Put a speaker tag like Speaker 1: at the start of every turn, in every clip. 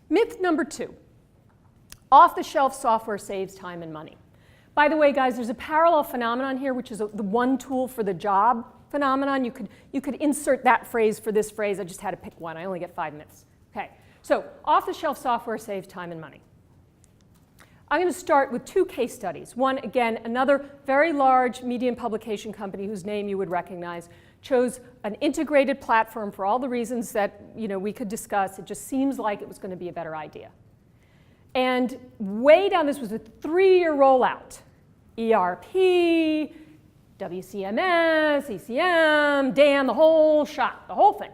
Speaker 1: Myth number 2, off-the-shelf software saves time and money. By the way, guys, there's a parallel phenomenon here, which is the one tool for the job phenomenon. You could insert that phrase for this phrase. I just had to pick one. I only get 5 minutes. Okay, so off-the-shelf software saves time and money. I'm going to start with 2 case studies. One, again, another very large media and publication company whose name you would recognize chose an integrated platform for all the reasons that we could discuss. It just seems like it was going to be a better idea. And way down, this was a 3-year rollout. ERP, WCMS, ECM, DAN, the whole shot, the whole thing.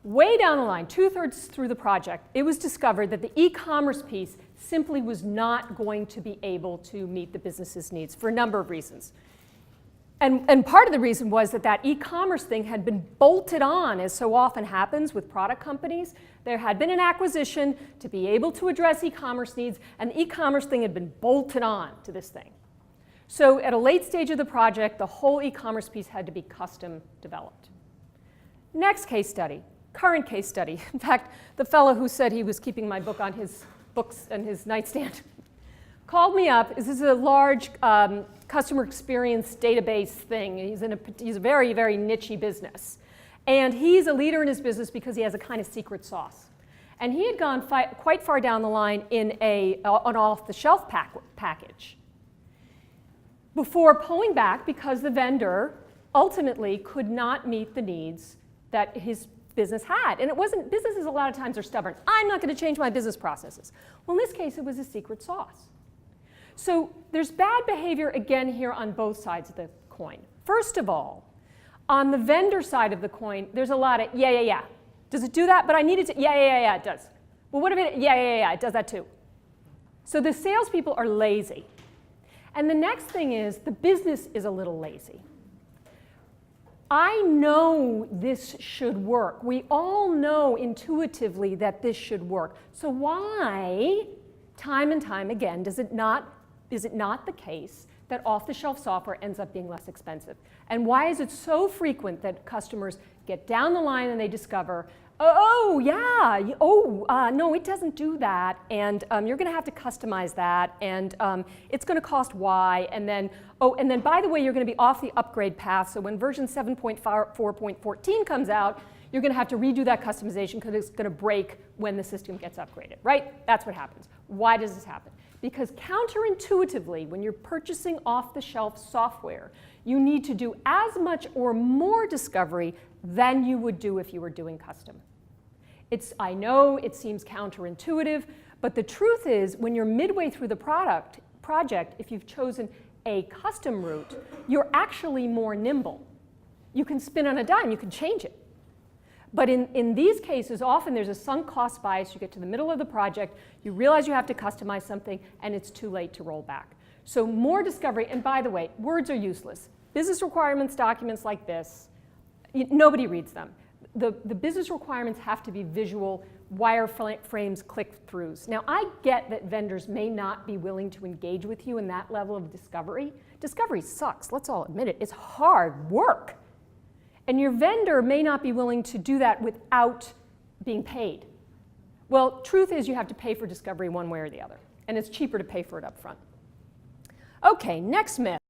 Speaker 1: Way down the line, 2/3 through the project, it was discovered that the e-commerce piece simply was not going to be able to meet the business's needs for a number of reasons. And part of the reason was that e-commerce thing had been bolted on, as so often happens with product companies. There had been an acquisition to be able to address e-commerce needs, and the e-commerce thing had been bolted on to this thing. So at a late stage of the project, the whole e-commerce piece had to be custom developed. Next case study, current case study. In fact, the fellow who said he was keeping my book on his books and his nightstand called me up. This is a large customer experience database thing. He's a very, very niche-y business. And he's a leader in his business because he has a kind of secret sauce. And he had gone quite far down the line in an off-the-shelf package before pulling back because the vendor ultimately could not meet the needs that his business had. And it wasn't, businesses a lot of times are stubborn. I'm not going to change my business processes. Well, in this case, it was a secret sauce. So there's bad behavior again here on both sides of the coin. First of all, on the vendor side of the coin, there's a lot of yeah. Does it do that? But I need it to, yeah, it does. Well, what if it, yeah, it does that too. So the salespeople are lazy. And the next thing is the business is a little lazy. I know this should work. We all know intuitively that this should work. So why, time and time again, is it not the case that off-the-shelf software ends up being less expensive? And why is it so frequent that customers get down the line and they discover, no, it doesn't do that, and you're going to have to customize that, and it's going to cost Y, and then by the way, you're going to be off the upgrade path, so when version 7.4.14 comes out, you're going to have to redo that customization because it's going to break when the system gets upgraded, right? That's what happens. Why does this happen? Because counterintuitively, when you're purchasing off-the-shelf software, you need to do as much or more discovery than you would do if you were doing custom. I know it seems counterintuitive, but the truth is when you're midway through the project, if you've chosen a custom route, you're actually more nimble. You can spin on a dime, you can change it. But in these cases, often there's a sunk cost bias. You get to the middle of the project, you realize you have to customize something, and it's too late to roll back. So more discovery, and by the way, words are useless. Business requirements documents like this, nobody reads them. The business requirements have to be visual, wireframes, click-throughs. Now, I get that vendors may not be willing to engage with you in that level of discovery. Discovery sucks, let's all admit it. It's hard work. And your vendor may not be willing to do that without being paid. Well, truth is you have to pay for discovery one way or the other, and it's cheaper to pay for it up front. Okay, next myth.